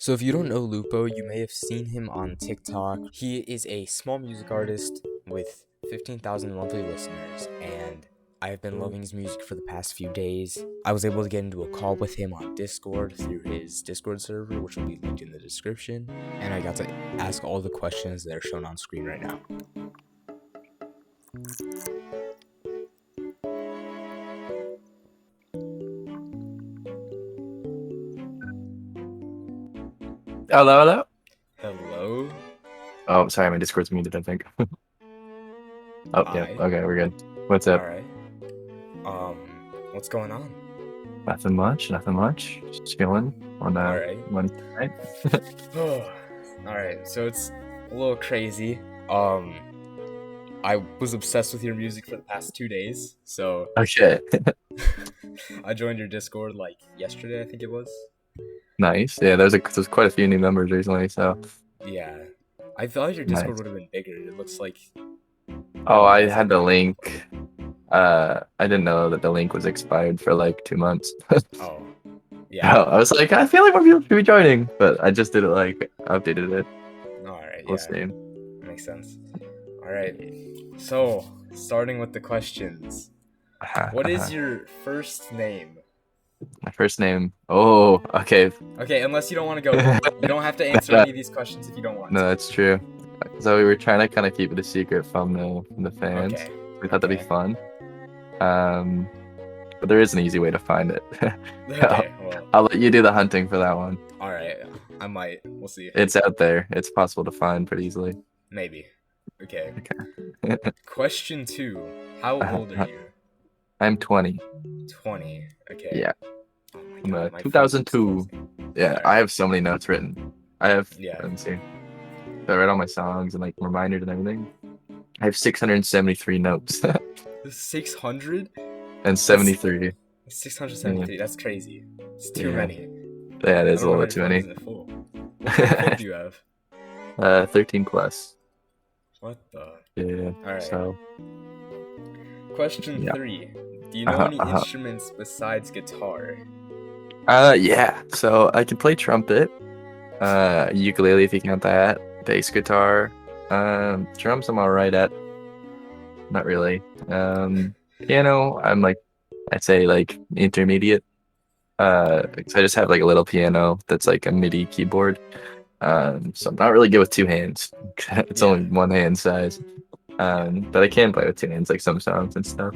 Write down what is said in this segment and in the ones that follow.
So if you don't know Lupo, you may have seen him on TikTok. He is a small music artist with 15,000 monthly listeners, and I've been loving his music for the past few days. I was able to get into a call with him on Discord through his Discord server, which will be linked in the description, and I got to ask all the questions that are shown on screen right now. Hello, hello. Hello? Oh, sorry, my Discord's muted, I think. Oh, yeah. Hi. Okay, we're good. What's up? Alright. What's going on? Nothing much, nothing much. Just chilling on Alright. Wednesday night. Alright, so it's a little crazy. I was obsessed with your music for the past 2 days, so Okay. I joined your Discord like yesterday, I think it was. Nice. Yeah, there's quite a few new members recently, so Yeah, I thought your nice. Discord would have been bigger. It looks like Oh, I has had the link. I didn't know that the link was expired for like 2 months. oh, Oh, yeah. I was like, I feel like more people should be joining, but I just did it like updated it. All right, We'll yeah, see. makes sense. All right, so starting with the questions. What is your first name? My first name? Oh, okay. Okay, unless you don't want to go there. You don't have to answer any of these questions if you don't want No, to. that's true. So we were trying to kind of keep it a secret from the fans. Okay. We thought that'd be Okay. fun. But there is an easy way to find it. Okay, well, I'll let you do the hunting for that one. all right. I might. We'll see. It's out there. It's possible to find pretty easily. Maybe. Okay. Okay. Question 2. How old are you? I'm 20. 20. Okay. Yeah. Oh my I'm god, my phone's 2002. exploding. Yeah, Alright. I have so many notes written. I have, Yeah. let me see. I write all my songs and like reminders and everything. I have 673 notes 600? and 73. 673. That's crazy. It's too Yeah. many. Yeah, it I is a don't know little how bit your too phone many. isn't full. How many phone do you have? 13 plus. What the? Yeah. Alright. So, Question yeah. 3. Do you know any instruments besides guitar? Yeah. So I can play trumpet, ukulele if you count that, bass guitar, drums I'm alright at. Not really. Piano, I'm like, I'd say like intermediate. 'Cause I just have like a little piano that's like a MIDI keyboard. So I'm not really good with two hands. It's Yeah. only one hand size. But I can play with two hands, like some songs and stuff.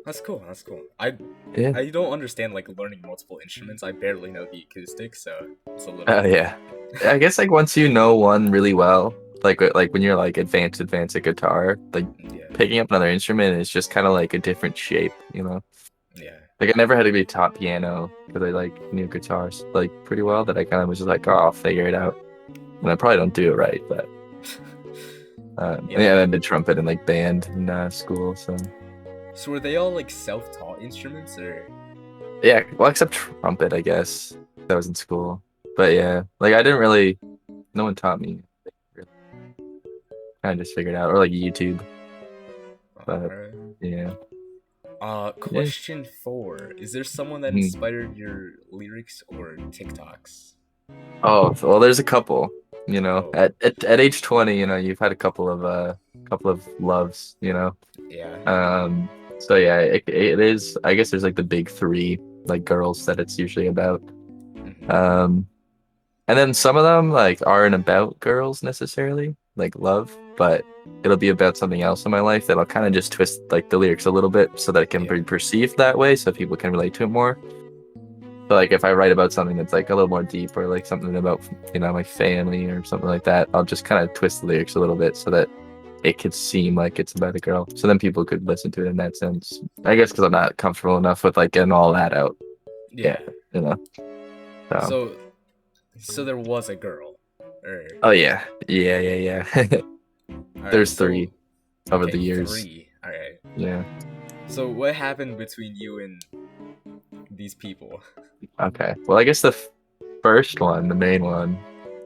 That's cool. That's cool. I Yeah. don't understand like learning multiple instruments. I barely know the acoustic, so it's a little. Oh yeah. I guess like once you know one really well, like when you're like advanced at guitar, like Yeah. picking up another instrument is just kind of like a different shape, you know? Yeah. Like I never had to be taught piano because I like knew guitars like pretty well that I kind of was just like, oh, I'll figure it out. And I probably don't do it right, but yeah, I did trumpet in like band in school, so So were they all like self-taught instruments, or? yeah, well, except trumpet, I guess that was in school. But yeah, like I didn't really, no one taught me. Kind of just figured out, or like YouTube. But Alright. yeah. Question 4. Is there someone that Mhm. inspired your lyrics or TikToks? Oh, well, there's a couple. You know, Oh. at age 20, you know, you've had a couple of loves. You know. Yeah. So yeah, it is. I guess there's like the big three like girls that it's usually about. Mhm. And then some of them like aren't about girls necessarily, like love, but it'll be about something else in my life that I'll kind of just twist like the lyrics a little bit so that it can Yeah. be perceived that way, so people can relate to it more. So like if I write about something that's like a little more deep or like something about my family or something like that, I'll just kind of twist the lyrics a little bit so that it could seem like it's about a girl. So then people could listen to it in that sense. I guess because I'm not comfortable enough with like getting all that out. Yeah. You know. So there was a girl. Or Oh yeah. Yeah. Alright, There's so- three over okay, the years. 3. Alright. Yeah. So what happened between you and these people? Okay. Well, I guess the first one, the main one,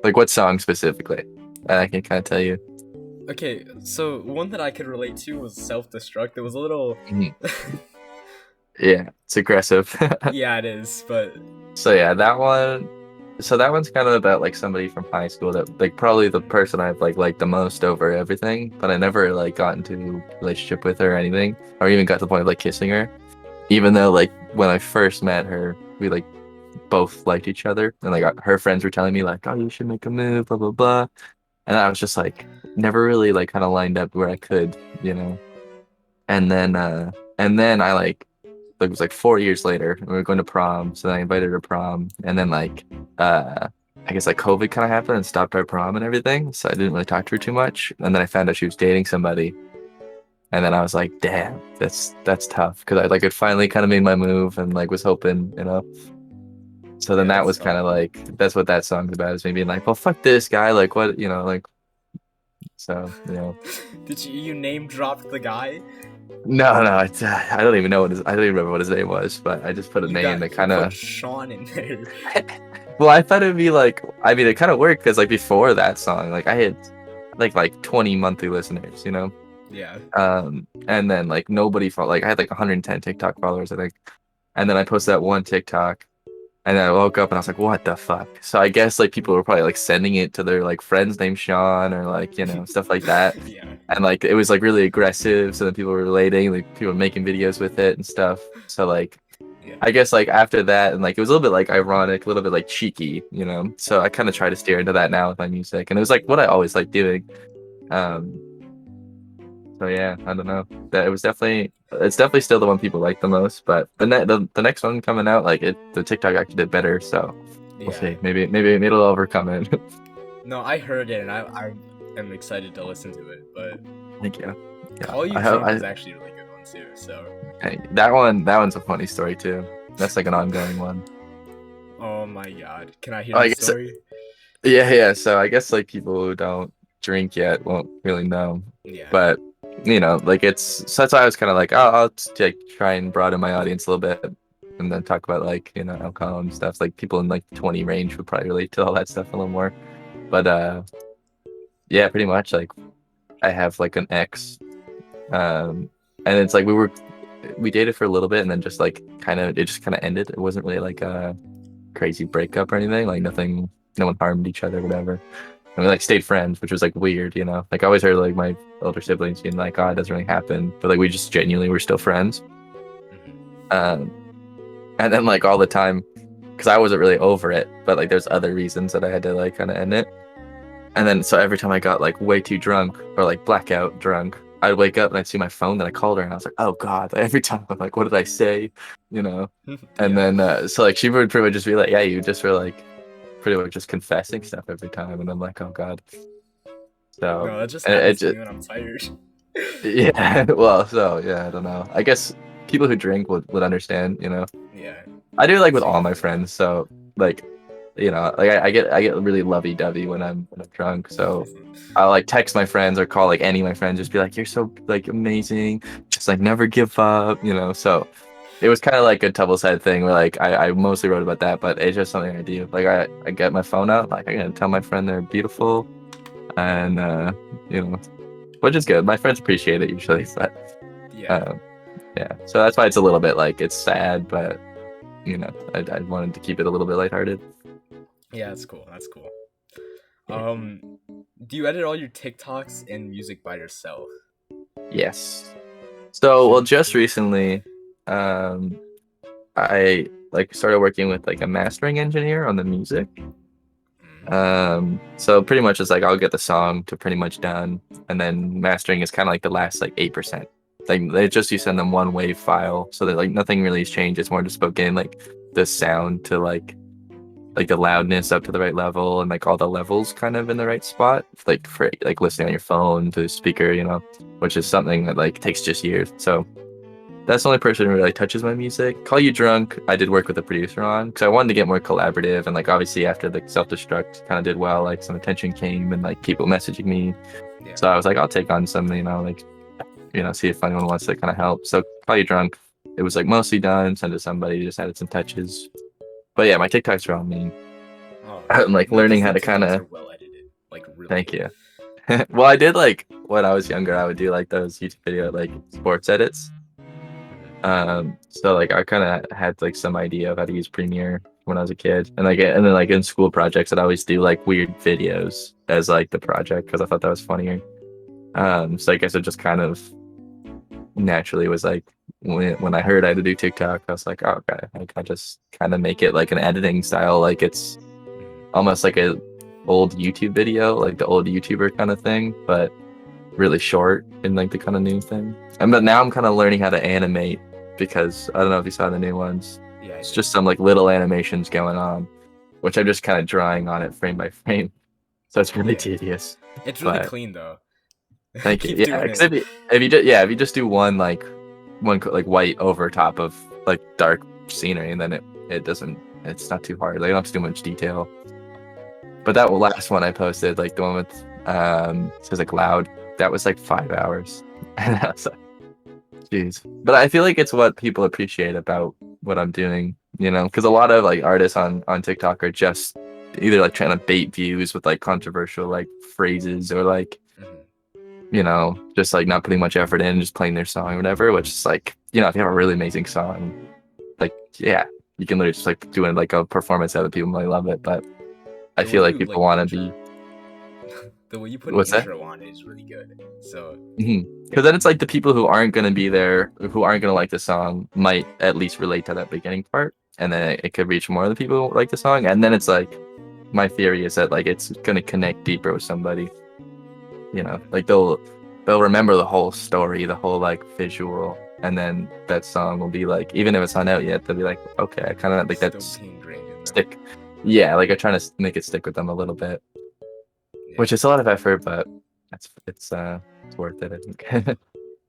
like what song specifically? I can kind of tell you. Okay, so one that I could relate to was Self-Destruct. It was a little... Mhm. Yeah, it's aggressive. Yeah, it is, but So yeah, that one. So that one's kind of about like somebody from high school that like probably the person I've like liked the most over everything, but I never like got into a relationship with her or anything, or even got to the point of like kissing her. Even though like when I first met her, we like both liked each other, and like her friends were telling me like, "Oh, you should make a move," blah blah blah, and I was just like, never really like kind of lined up where I could, you know. And then I like it was like 4 years later, and we were going to prom, so then I invited her to prom, and then like uh I guess like COVID kind of happened and stopped our prom and everything, so I didn't really talk to her too much. And then I found out she was dating somebody, and then I was like, damn, that's tough because I like had finally kind of made my move and like was hoping, you know. So then yeah, that that's was tough. kind of like that's what that song's about, is me being like, well, fuck this guy, like what, you know, like so, you know. Did you name dropped the guy? No, no, I don't even know I don't even remember what his name was, but I just put a name that You kind put of. Sean in there. Well, I thought it'd be like, I mean, it kind of worked because like before that song, like I had like 20 monthly listeners, you know. Yeah. And then like nobody felt like I had like 110 TikTok followers, I think. And then I posted that one TikTok, and then I woke up and I was like, what the fuck? So I guess like people were probably like sending it to their like friends named Sean or like, you know, stuff like that. Yeah. And like it was like really aggressive. So then people were relating, like people were making videos with it and stuff. So like Yeah. I guess like after that, and like it was a little bit like ironic, a little bit like cheeky, you know. So I kind of try to steer into that now with my music, and it was like what I always like doing. Um, so yeah, I don't know. That it was definitely it's definitely still the one people like the most. But the next one coming out, like the TikTok actually did better. So we'll Yeah. see. Maybe it'll overcome it. No, I heard it and I am excited to listen to it, but Thank you. Yeah, Call You I hope Drunk is actually a really good one too, so that one's a funny story too. That's like an ongoing one. oh my god. Can I hear Oh, the I guess story? yeah. So I guess like people who don't drink yet won't really know, Yeah. but you know, like it's so that's why I was kind of like, oh, I'll just, like try and broaden my audience a little bit, and then talk about like you know alcohol and stuff. Like people in like 20 range would probably relate to all that stuff a little more. But yeah, pretty much like I have like an ex, and it's like we dated for a little bit, and then just like kind of it just kind of ended. It wasn't really like a crazy breakup or anything. Like nothing, no one harmed each other, whatever. And we like stayed friends, which was like weird, you know. Like I always heard like my older siblings being like, "Oh, it doesn't really happen," but like we just genuinely were still friends. Mhm. Um, and then like all the time, because I wasn't really over it, but like there's other reasons that I had to like kind of end it. And then so every time I got like way too drunk or like blackout drunk, I'd wake up and I'd see my phone, then I called her and I was like, "Oh God!" Like, every time I'm like, "What did I say?" You know. And Yeah. then so like she would pretty much just be like, "Yeah, you just were like pretty much just confessing stuff every time," and I'm like, "Oh God." So No, that just it happens to just me when I'm tired. yeah, well, so yeah, I don't know. I guess people who drink would understand, you know. Yeah. I do like with See. all my friends, so like, you know, like I get really lovey-dovey when I'm drunk. So I'll like text my friends or call like any of my friends, just be like, "You're so like amazing, just like never give up," you know. So it was kind of like a double-sided thing where like I mostly wrote about that, but it's just something I do. Like I get my phone out, like I gotta tell my friend they're beautiful, and you know, which is good. My friends appreciate it usually, but Yeah. um, yeah. So that's why it's a little bit like it's sad, but you know, I wanted to keep it a little bit lighthearted. Yeah, that's cool. That's cool. Yeah. Do you edit all your TikToks and music by yourself? Yes. So, well, just recently, um, I like started working with like a mastering engineer on the music. Mm. So pretty much it's like I'll get the song to pretty much done, and then mastering is kind of like the last like 8%. Like they just you send them one wave file, so that like nothing really has changed. It's more just about getting like the sound to like the loudness up to the right level and like all the levels kind of in the right spot, like for like listening on your phone to the speaker, you know, which is something that like takes just years. So that's the only person who really touches my music. Call You Drunk, I did work with a producer on because I wanted to get more collaborative, and like obviously after the self-destruct kind of did well, like some attention came and like people messaging me. Yeah. So I was like, I'll take on some, you know, like see if anyone wants to kind of help. So Call You Drunk, it was like mostly done, sent to somebody, just added some touches. But yeah, my TikToks are all me. Oh, I'm like no, learning because how your to kind TikToks of are well edited, like really. thank you. Well, I did like when I was younger, I would do like those YouTube video like sports edits. So like I kind of had like some idea of how to use Premiere when I was a kid, and then like in school projects, I'd always do like weird videos as like the project because I thought that was funnier. So I guess it just kind of naturally was like when I heard I had to do TikTok, I was like, oh, okay, like I just kind of make it like an editing style, like it's Mhm. almost like a old YouTube video, like the old YouTuber kind of thing, but really short and like the kind of new thing. And but now I'm kind of learning how to animate because I don't know if you saw the new ones. Yeah, I It's did. just some like little animations going on, which I'm just kind of drawing on it frame by frame. So it's really Yeah, tedious. it's really But clean though. thank you. Keep Yeah, doing because it. if you just do like white over top of like dark scenery, and then it doesn't it's not too hard. Like, you don't have to do much detail. But that last one I posted, like the one with says like loud, that was like 5 hours. And I was like, jeez. But I feel like it's what people appreciate about what I'm doing, because a lot of like artists on TikTok are just either like trying to bait views with like controversial like phrases or like, Mhm. just like not putting much effort in, just playing their song or whatever, which is like, if you have a really amazing song, like yeah, you can literally just like doing like a performance of it, people might love it. But I The way feel like you people like want to be the way you put an what's that? intro on it is really good. So Because then it's like the people who aren't going to be there, who aren't going to like the song, might at least relate to that beginning part, and then it could reach more of the people who like the song. And then it's like, my theory is that like it's going to connect deeper with somebody. Like they'll remember the whole story, the whole like visual, and then that song will be like, even if it's not out yet, they'll be like, okay, I kind of like still that's be ingrained in them. stick. Yeah, like I'm trying to make it stick with them a little bit, Yeah. which is a lot of effort, but it's worth it, I think.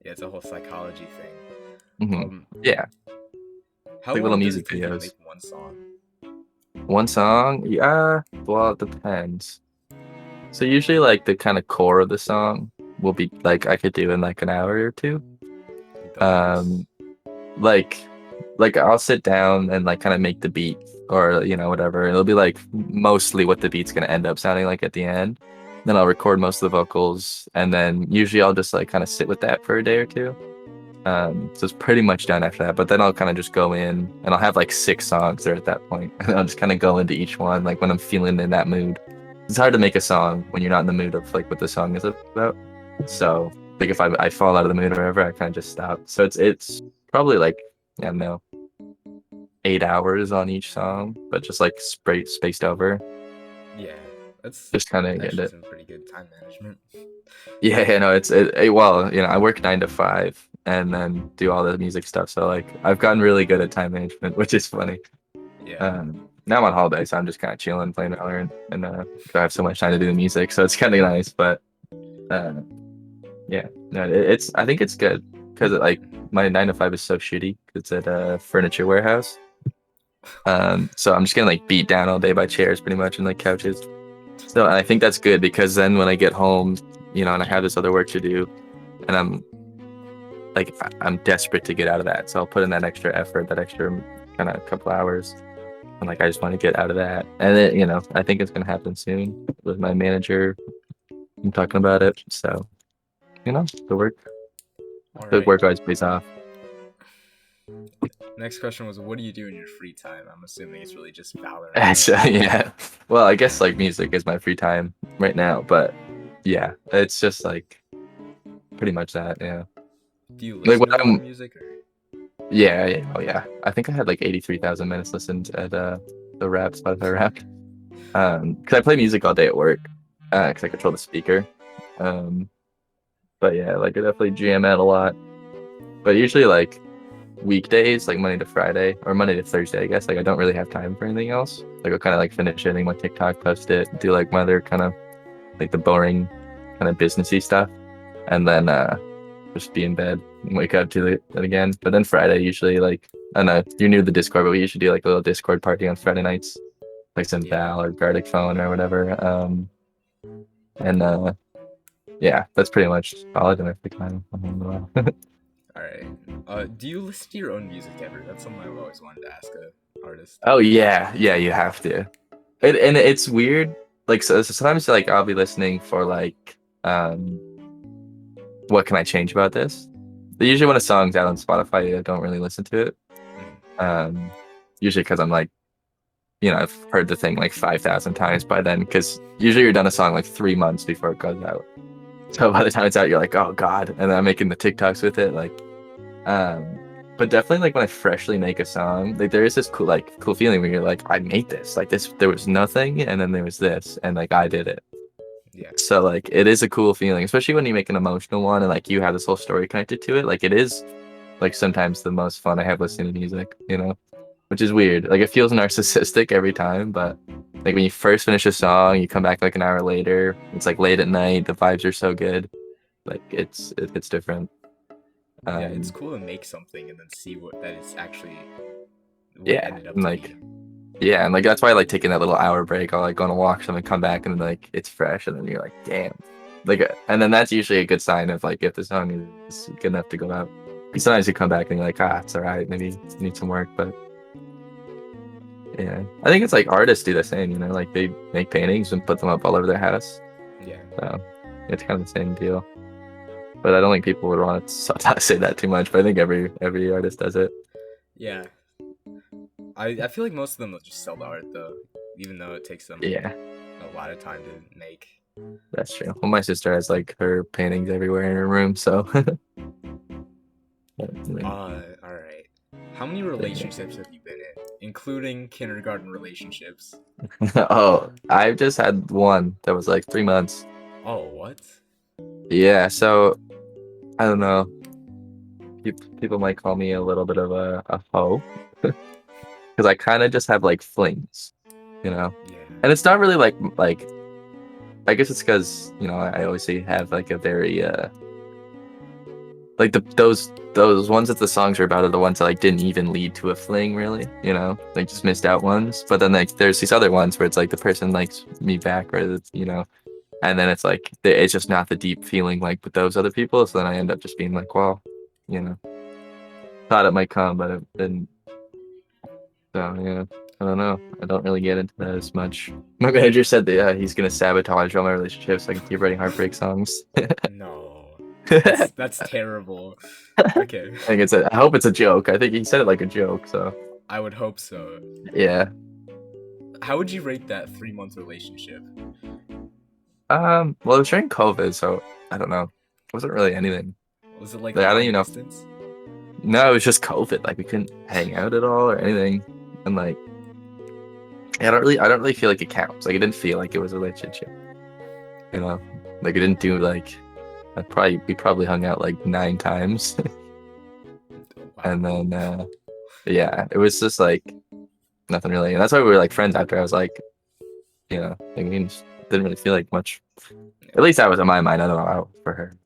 Yeah, it's a whole psychology thing. hmm Um, Yeah, how like little long does music it take you to videos. make one song? One song, yeah. Well, it depends. So usually, like the kind of core of the song will be like I could do in like an hour or two. Like the hooks? Um, like I'll sit down and like kind of make the beat or whatever. It'll be like mostly what the beat's gonna end up sounding like at the end. Then I'll record most of the vocals, and then usually I'll just like kind of sit with that for a day or two. So it's pretty much done after that. But then I'll kind of just go in and I'll have like 6 songs there at that point. And I'll just kind of go into each one like when I'm feeling in that mood. It's hard to make a song when you're not in the mood of like what the song is about. So like if I fall out of the mood or whatever, I kind of just stop. So it's probably like, I don't know, 8 hours on each song, but just like spaced over. Yeah, that's Just kind of get actually it. some pretty good time management. Yeah, no, well, I work 9 to 5 and then do all the music stuff. So like I've gotten really good at time management, which is funny. Yeah. Now I'm on holiday, so I'm just kind of chilling, playing Valorant, and I have so much time to do the music, so it's kind of nice. But uh, yeah, no, I think it's good because like my 9 to 5 is so shitty. It's at a furniture warehouse. So I'm just getting like beat down all day by chairs, pretty much, and like couches. So and I think that's good because then when I get home, and I have this other work to do, and I'm desperate to get out of that. So I'll put in that extra effort, that extra kind of couple hours. And like I just want to get out of that. And then, I think it's gonna happen soon with my manager. I'm talking about it. So, the All right. work always pays off. Next question was, what do you do in your free time? I'm assuming it's really just Valorant. So, yeah. Well, I guess like music is my free time right now, but yeah, it's just like pretty much that, yeah. Do you Like listen when to a lot of I'm music or? yeah, yeah, oh yeah. I think I had like 83,000 minutes listened at the rap Spotify rap. Because I play music all day at work. Because I control the speaker. Um, but yeah, like I definitely jam out a lot. But usually like weekdays, like Monday to Friday or Monday to Thursday, I guess. Like I don't really have time for anything else. Like I'll kind of like finish editing my TikTok, post it, do like my other kind of like the boring kind of businessy stuff, and then just be in bed and wake up to it again. But then Friday usually like I don't know, you're new to the Discord, but we usually do like a little Discord party on Friday nights, like some Yeah. Val or Gartic phone or whatever. And yeah, that's pretty much all I do in my free time. All right. Do you listen to your own music ever? That's something I've always wanted to ask a artist. Oh yeah, yeah, you have to. And it's weird. Like so sometimes like I'll be listening for like what can I change about this? usually when a song's out on Spotify, I don't really listen to it. Mhm. Um, usually because I'm like, I've heard the thing like 5,000 times by then. Because usually you're done a song like 3 months before it goes out. So by the time it's out, you're like, oh God. And then I'm making the TikToks with it. Um, but definitely like when I freshly make a song, like there is this cool feeling where you're like, I made this. Like this, there was nothing, and then there was this, and like I did it. Yeah. So like it is a cool feeling, especially when you make an emotional one and like you have this whole story connected to it. Like it is like sometimes the most fun I have listening to music, which is weird. Like it feels narcissistic every time, but like when you first finish a song, you come back like an hour later, it's like late at night, the vibes are so good. Like it's different. Yeah, it's Um, cool to make something and then see what that is actually what it yeah, ended up and to like be. yeah, and like that's why I like taking that little hour break. I'll like go on a walk, something, come back, and then like it's fresh, and then you're like, damn. And then that's usually a good sign of like if the song is good enough to go out. 'Cause sometimes you come back and you're like, it's all right, maybe it needs some work, but yeah, I think it's like artists do the same, like they make paintings and put them up all over their house. Yeah. So it's kind of the same deal. But I don't think people would want to say that too much. But I think every artist does it. Yeah. I feel like most of them will just sell the art though, even though it takes them Yeah, a lot of time to make. that's true. Well, my sister has like her paintings everywhere in her room, so. All right. How many relationships have you been in, including kindergarten relationships? Oh, I've just had one that was like 3 months. Oh, what? Yeah, so I don't know. People might call me a little bit of a hoe because I kind of just have like flings, you know. Yeah. And it's not really like I guess it's because I always say have like a very like those ones that the songs are about are the ones that like didn't even lead to a fling really, like just missed out ones. But then like there's these other ones where it's like the person likes me back, or and then it's like it's just not the deep feeling like with those other people. So then I end up just being like, well, you know, thought it might come, but it didn't. So yeah, I don't know. I don't really get into that as much. My manager said that he's gonna sabotage all my relationships so I can keep writing heartbreak songs. No. I That's terrible. Okay. think I hope it's a joke. I think he said it like a joke. So I would hope so. yeah. How would you rate that 3 month relationship? Well, it was during COVID, so I don't know. It wasn't really anything. Was it like Like I don't long even know. distance? No, it was just COVID. Like we couldn't hang out at all or anything, and like I don't really feel like it counts. Like it didn't feel like it was a relationship. You know, like it didn't do like. We probably hung out like 9 times, Wow. and then yeah, it was just like nothing really. And that's why we were like friends after. I was like, like we just didn't really feel like much. At least that was in my mind. I don't know how for her.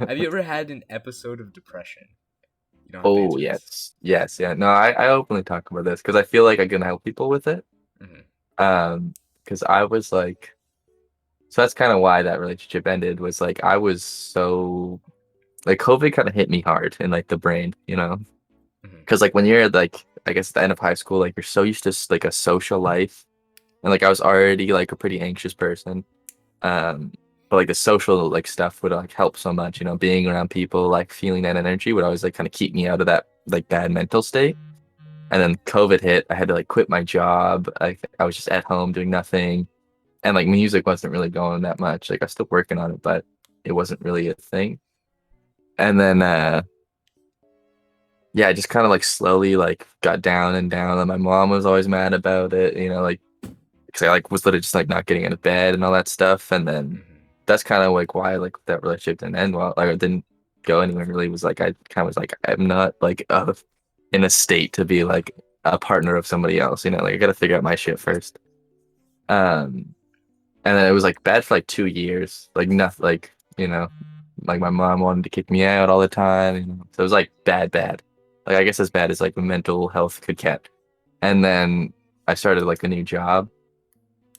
Have you ever had an episode of depression? You don't have to Oh answer this. yes, yeah. No, I openly talk about this because I feel like I can help people with it. Hmm. Because I was like, so that's kind of why that relationship ended. Was like I was so like COVID kind of hit me hard in like the brain, Hmm. because like when you're like I guess at the end of high school, like you're so used to like a social life, and like I was already like a pretty anxious person. Um, but like the social like stuff would like help so much, being around people, like feeling that energy would always like kind of keep me out of that like bad mental state. And then COVID hit, I had to like quit my job. I was just at home doing nothing, and like music wasn't really going that much. Like I was still working on it, but it wasn't really a thing. And then yeah, I just kind of like slowly like got down and down, and my mom was always mad about it, like because I like was literally just like not getting out of bed and all that stuff. And then Hmm. that's kind of like why like that relationship didn't end well. Like it didn't go anywhere really. Was like I kind of was like I'm not like in a state to be like a partner of somebody else. Like I got to figure out my shit first. Um, and then it was like bad for like 2 years. Like nothing. Like my mom wanted to kick me out all the time. So it was like bad. Like I guess as bad as like mental health could get. And then I started like a new job.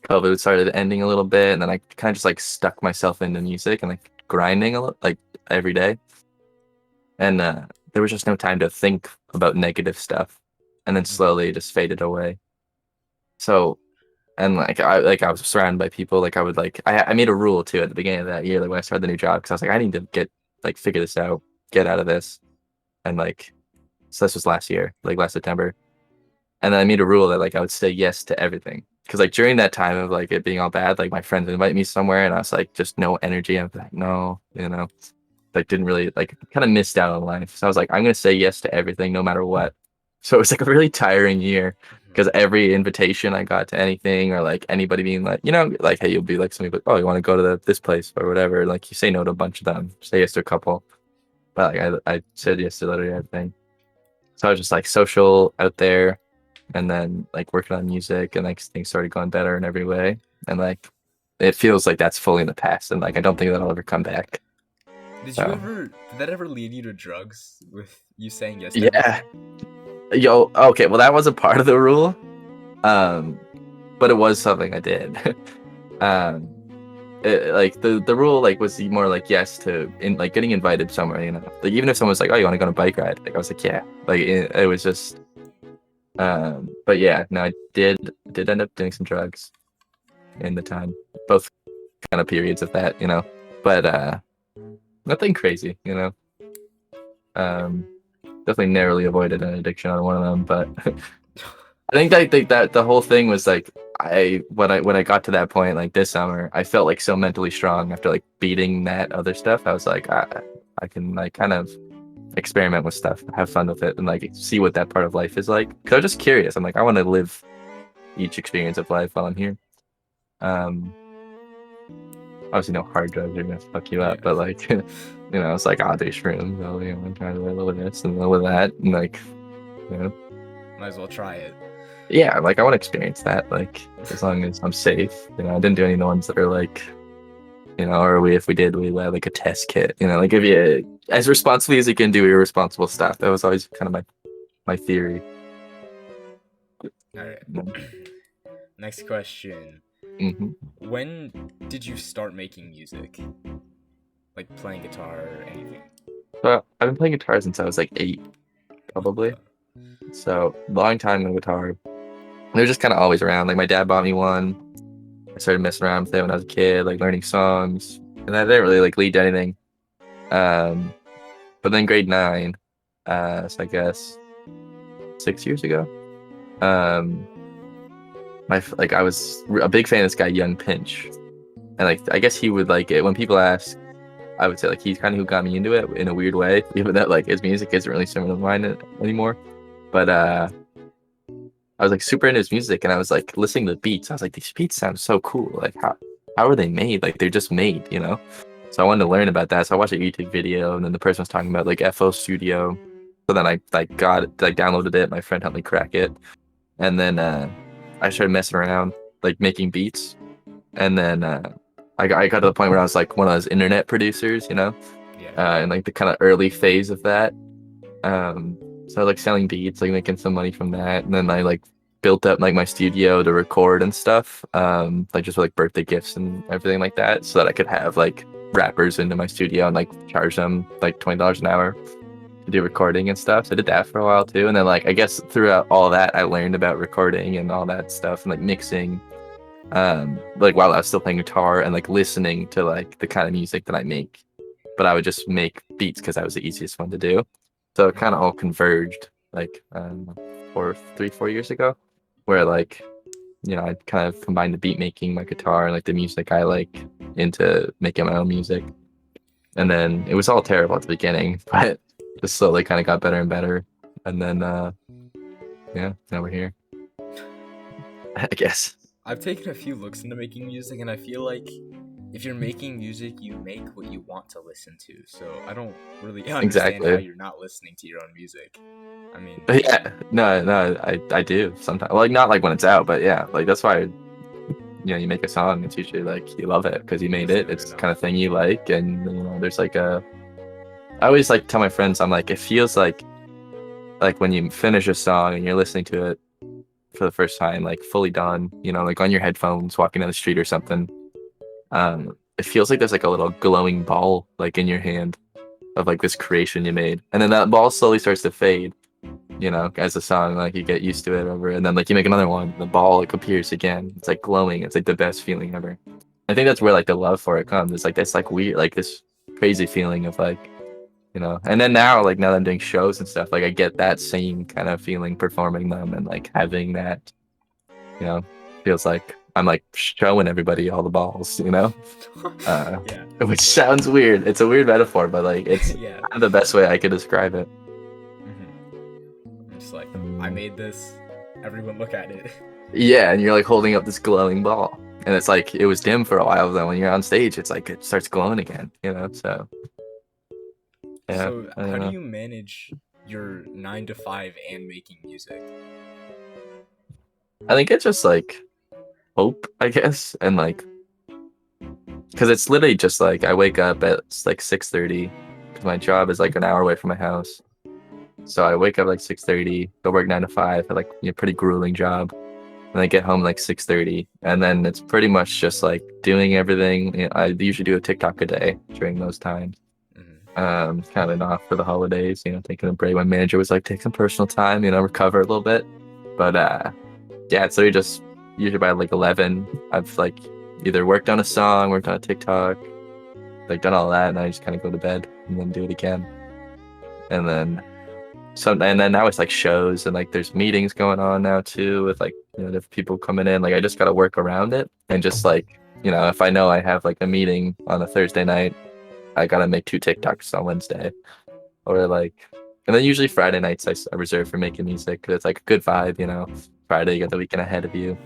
COVID started ending a little bit, and then I kind of just like stuck myself into music and like grinding a lot, like every day. And there was just no time to think about negative stuff, and then Hmm. slowly it just faded away. So, and I was surrounded by people. Like I would like I made a rule too at the beginning of that year, like when I started the new job, because I was like I need to get like figure this out. get out of this. And like, so this was last year, like last September. And then I made a rule that like I would say yes to everything. Because like during that time of like it being all bad, like my friends would invite me somewhere and I was like just no energy. I'm like, no, like didn't really like kind of missed out on life. So I was like, I'm gonna say yes to everything no matter what. So it was like a really tiring year because every invitation I got to anything or like anybody being like, like hey, you'll be like somebody like, oh, you want to go to this place or whatever. Like you say no to a bunch of them, say yes to a couple. But like I said yes to literally everything. So I was just like social out there and then like working on music and like things started going better in every way. And like it feels like that's fully in the past and like I don't think that'll ever come back. So Did that ever lead you to drugs with you saying yes to yeah. everything? Yo, okay, well that wasn't part of the rule. But it was something I did. um like the rule like was more like yes to in like getting invited somewhere, like even if someone's like, oh, you want to go on a bike ride, like I was like yeah, like it was just but yeah, no, I did end up doing some drugs in the time, both kind of periods of that, but nothing crazy, definitely narrowly avoided an addiction on one of them, but I think that the whole thing was like when I got to that point like this summer, I felt like so mentally strong after like beating that other stuff. I was like I can like kind of experiment with stuff, have fun with it, and like see what that part of life is like. Cause I was just curious. I'm like I want to live each experience of life while I'm here. Um, Obviously no hard drugs are gonna fuck you up, Yeah. but like it's like do shrooms. Oh, I'm trying to do a little of this and a little of that, and like you know. Might as well try it. Yeah, like I want to experience that, like as long as I'm safe. I didn't do any of the ones that are like, or if we did, we had like a test kit. Like if you as responsibly as you can do irresponsible stuff. That was always kind of my theory. All right. Next question. Mm-hmm. When did you start making music? Like playing guitar or anything? But I've been playing guitar since I was like 8, probably. What So long time on guitar. They're just kind of always around. Like my dad bought me one. I started messing around with it when I was a kid, like learning songs, and I didn't really like lead to anything. Um, but then grade 9, so I guess 6 years ago, um, I was a big fan of this guy, Young Pinch, and like I guess he would like it when people ask. I would say like he's kind of who got me into it in a weird way, even though like his music isn't really similar to mine anymore. But I was like super into his music, and I was like listening to the beats. I was like, these beats sound so cool. Like how are they made? Like they're just made. So I wanted to learn about that. So I watched a YouTube video, and then the person was talking about like FL Studio. So then I like got it, like downloaded it. My friend helped me crack it, and then I started messing around, like making beats. And then I got to the point where I was like one of those internet producers, Yeah. in like the kind of early phase of that. So like selling beats, like making some money from that, and then I like built up like my studio to record and stuff, like just for, like birthday gifts and everything like that, so that I could have like rappers into my studio and like charge them like $20 an hour to do recording and stuff. So I did that for a while too, and then like I guess throughout all that I learned about recording and all that stuff and like mixing, like while I was still playing guitar and like listening to like the kind of music that I make. But I would just make beats because that was the easiest one to do. So it kind of all converged like 4 years ago, where like I kind of combined the beat making, my guitar, and like the music I like into making my own music. And then it was all terrible at the beginning, but just slowly kind of got better and better. And then yeah, now we're here. I guess. I've taken a few looks into making music, and I feel like if you're making music, you make what you want to listen to. So I don't really understand how Exactly. you're not listening to your own music. I mean, Yeah, no, I do sometimes. Like not like when it's out, but yeah, like that's why you make a song. It's usually like you love it because you made that's it. good It's the enough. kind of thing you like, and there's like I always like tell my friends, I'm like, it feels like when you finish a song and you're listening to it for the first time, like fully done, like on your headphones, walking down the street or something. It feels like there's like a little glowing ball like in your hand of like this creation you made, and then that ball slowly starts to fade. As the song, like you get used to it over, and then like you make another one, the ball like appears again. It's like glowing. It's like the best feeling ever. I think that's where like the love for it comes. It's like weird, like this crazy feeling of like you know. And then now, like now that I'm doing shows and stuff, like I get that same kind of feeling performing them and like having that, you know, feels like I'm like showing everybody all the balls, you know. Yeah. Which sounds weird. It's a weird metaphor, but like it's Yeah. kind of the best way I could describe it. I'm just like, I Um, made this. Everyone look at it. yeah, and you're like holding up this glowing ball, and it's like it was dim for a while. Then when you're on stage, it's like it starts glowing again, you know. So yeah, So, I don't how do know. you manage your 9 to 5 and making music? I think it's just like hope, I guess, and like because it's literally just like I wake up at like 6:30 because my job is like an hour away from my house. So I wake up like 6:30, go work 9 to 5 at like a pretty grueling job, and I get home like 6:30, and then it's pretty much just like doing everything. You know, I usually do a TikTok a day during those times. Hmm. Kind of off for the holidays, you know, taking a break. My manager was like, take some personal time, you know, recover a little bit. But yeah, so we just usually by like 11, I've like either worked on a song, worked on a TikTok, like done all that, and I just kind of go to bed and then do it again. And then and then now it's like shows and like there's meetings going on now too with like, you know, different people coming in. Like I just gotta work around it and just like, you know, if I know I have like a meeting on a Thursday night, I gotta make 2 TikToks on Wednesday. Or like, and then usually Friday nights I reserve for making music because it's like a good vibe, you know. Friday you got the weekend ahead of you.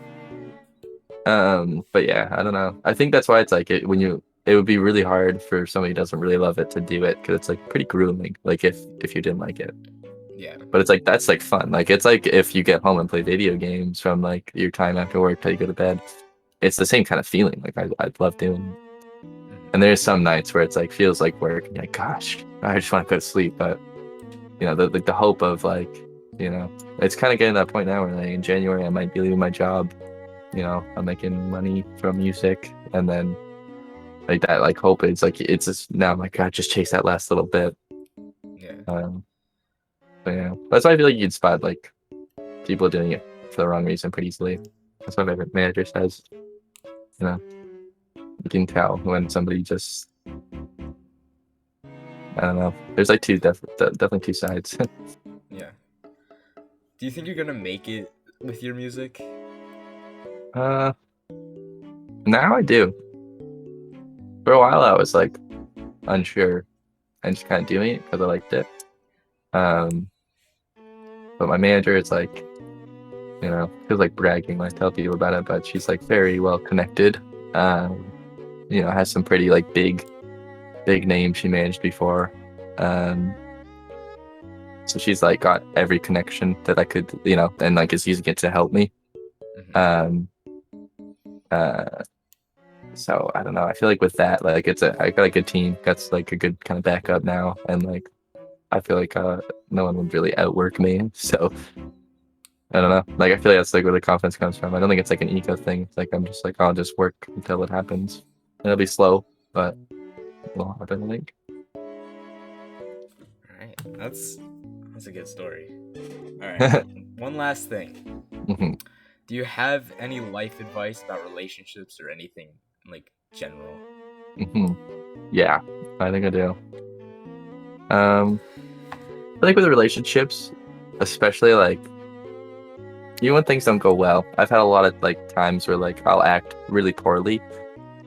But yeah, I don't know. I think that's why it's like it would be really hard for somebody who doesn't really love it to do it because it's like pretty grueling. Like if you didn't like it, Yeah. but it's like that's like fun. Like it's like if you get home and play video games from like your time after work till you go to bed, it's the same kind of feeling. Like I'd love doing. And Hmm. there's some nights where it's like feels like work. And you're like, gosh, I just want to go to sleep. But you know, the hope of like, you know, it's kind of getting to that point now where like in January I might be leaving my job. You know, I'm making money from music, and then like that, like hope is like it's just now I'm like, God, just chase that last little bit. Yeah. Um, but yeah, that's why I feel like you'd spot like people doing it for the wrong reason pretty easily. That's what my manager says. You know, you can tell when somebody just I don't know. There's like definitely two sides. Yeah. Do you think you're gonna make it with your music? uh, Now I do. For a while I was like unsure and just kind of doing it because I liked it. Um, but my manager is like, you know, feels like bragging when I tell people about it, but she's like very well connected. Um, you know, has some pretty like big names she managed before. Um, so she's like got every connection that I could, you know, and like is using it to help me. Hmm. Um, uh, so I don't know. I feel like with that, like I got a good team. Got like a good kind of backup now, and like I feel like no one would really outwork me. So I don't know. Like I feel like that's like where the confidence comes from. I don't think it's like an ego thing. It's like I'm just like I'll just work until it happens. It'll be slow, but it'll happen. I think. All right. That's a good story. All right. One last thing. Hmm. Do you have any life advice about relationships or anything like general? Hmm. Yeah, I think I do. Um, I think with relationships, especially like even when things don't go well, I've had a lot of like times where like I'll act really poorly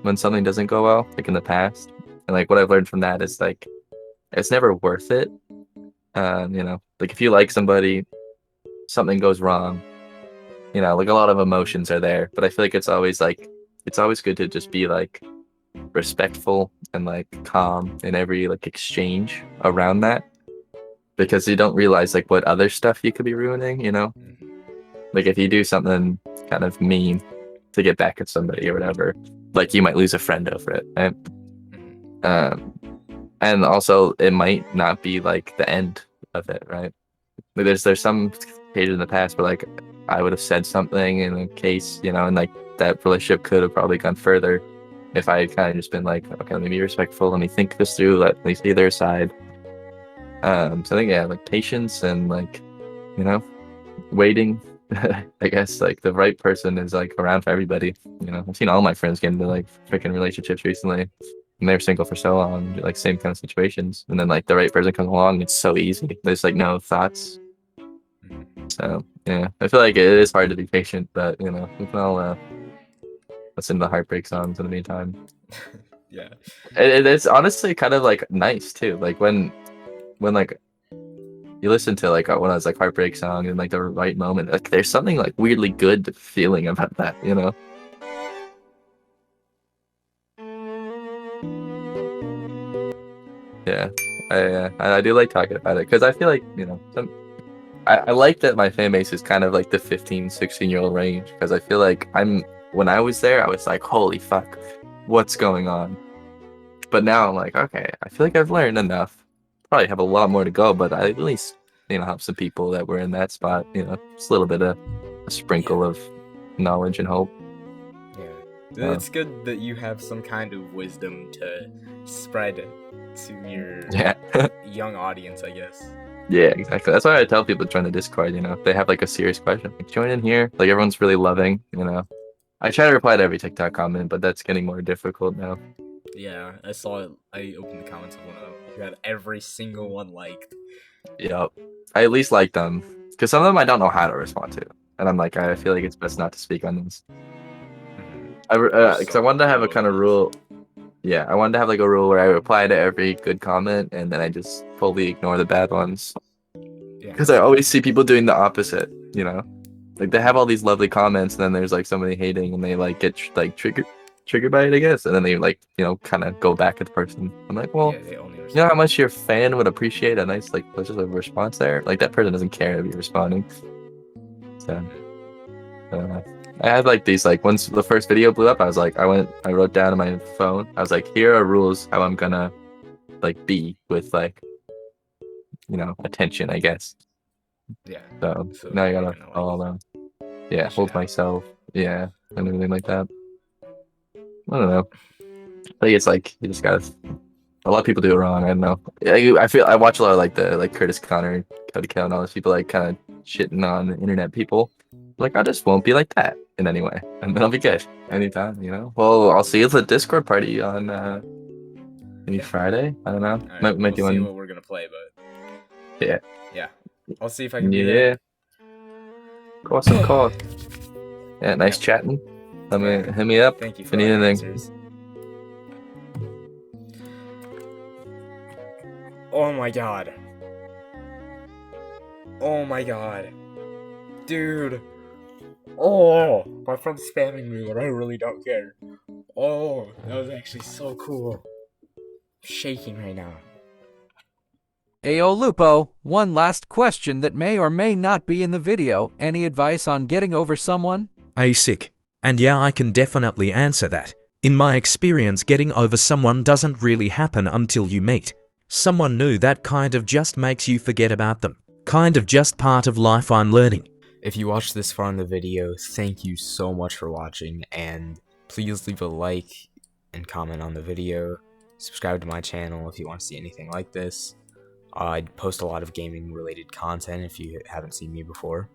when something doesn't go well, like in the past. And like what I've learned from that is like it's never worth it. You know, like if you like somebody, something goes wrong, you know, like a lot of emotions are there, but I feel like it's always good to just be like respectful and like calm in every like exchange around that because you don't realize like what other stuff you could be ruining, you know? Hmm. Like if you do something kind of mean to get back at somebody or whatever, like you might lose a friend over it, right? Hmm. Um, and also it might not be like the end of it, right? Like there's some occasion in the past where like I would have said something in a case, you know, and like that relationship could have probably gone further if I had kind of just been like, okay, let me be respectful, let me think this through, let me see their side. So I think yeah, like patience and like, you know, waiting. I guess like the right person is like around for everybody. You know, I've seen all my friends get into like freaking relationships recently. and they're single for so long, like same kind of situations, and then like the right person comes along, it's so easy. There's like no thoughts. So yeah, I feel like it is hard to be patient, but you know, we can all listen to heartbreak songs in the meantime. Yeah. It's honestly kind of like nice too, like when like you listen to like one of those like heartbreak song and like the right moment, like there's something like weirdly good feeling about that, you know? Yeah, I do like talking about it because I feel like, you know, I like that my fan base is kind of like the 15, 16-year-old range because I feel like when I was there, I was like, holy fuck, what's going on? But now I'm like, okay, I feel like I've learned enough. Probably have a lot more to go, but I at least, you know, help some people that were in that spot, you know, just a little bit of a sprinkle Yeah. of knowledge and hope. Yeah. It's good that you have some kind of wisdom to spread to your Yeah. young audience, I guess. Yeah, exactly. That's why I tell people to join the Discord, you know, if they have like a serious question, like join in here. Like everyone's really loving, you know. I try to reply to every TikTok comment, but that's getting more difficult now. Yeah, I saw it. I opened the comments of one of them. You had every single one liked. Yep. I at least like them because some of them I don't know how to respond to, and I'm like, I feel like it's best not to speak on this. There's Because I so wanted to many have a kind of emojis. rule. Yeah, I wanted to have like a rule where I reply to every good comment and then I just fully ignore the bad ones. Yeah, Because I always see people doing the opposite, you know? Like they have all these lovely comments and then there's like somebody hating and they like get like triggered by it, I guess. And then they like, you know, kind of go back at the person. I'm like, well, yeah, they only you know how respond. much your fan would appreciate a nice like just a response there? Like that person doesn't care if you're responding. So I had like these like once the first video blew up, I wrote down on my phone. I was like, here are rules how I'm gonna like be with like, you know, attention, I guess. Yeah, So so now I you're gotta gonna like follow them. Yeah, dish it hold out. myself. Yeah, and everything like that. I don't know. I think it's like you just gotta. A lot of people do it wrong. I don't know. I feel I watch a lot of like the like Curtis Connor, Cody Cal, and all those people like kind of shitting on the internet people. Like I just won't be like that in any way, and then I'll be good anytime. You know. Well, I'll see you at the Discord party on maybe Yeah. Friday. I don't know. All right, Might we'll do see one. what we're gonna play, but Yeah. yeah, I'll see if I can be there. Yeah. Awesome call. Yeah. Nice Yep. chatting. Yeah. Hit me up Thank you if for you all need your anything. answers. Oh my god. Oh my god. Dude. Oh, my friend's spamming me, but I really don't care. Oh, that was actually so cool. I'm shaking right now. Ayo Lupo, one last question that may or may not be in the video. Any advice on getting over someone? Sick. And yeah, I can definitely answer that. In my experience, getting over someone doesn't really happen until you meet someone new. That kind of just makes you forget about them. Kind of just part of life, I'm learning. If you watched this far in the video, thank you so much for watching, and please leave a like and comment on the video. Subscribe to my channel if you want to see anything like this. I post a lot of gaming related content if you haven't seen me before.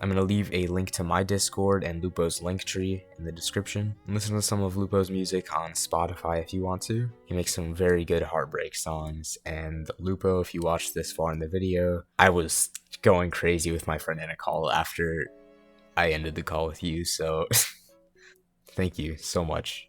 I'm going to leave a link to my Discord and Lupo's Linktree in the description. And listen to some of Lupo's music on Spotify if you want to. He makes some very good heartbreak songs. And Lupo, if you watched this far in the video, I was going crazy with my friend in a call after I ended the call with you, so thank you so much.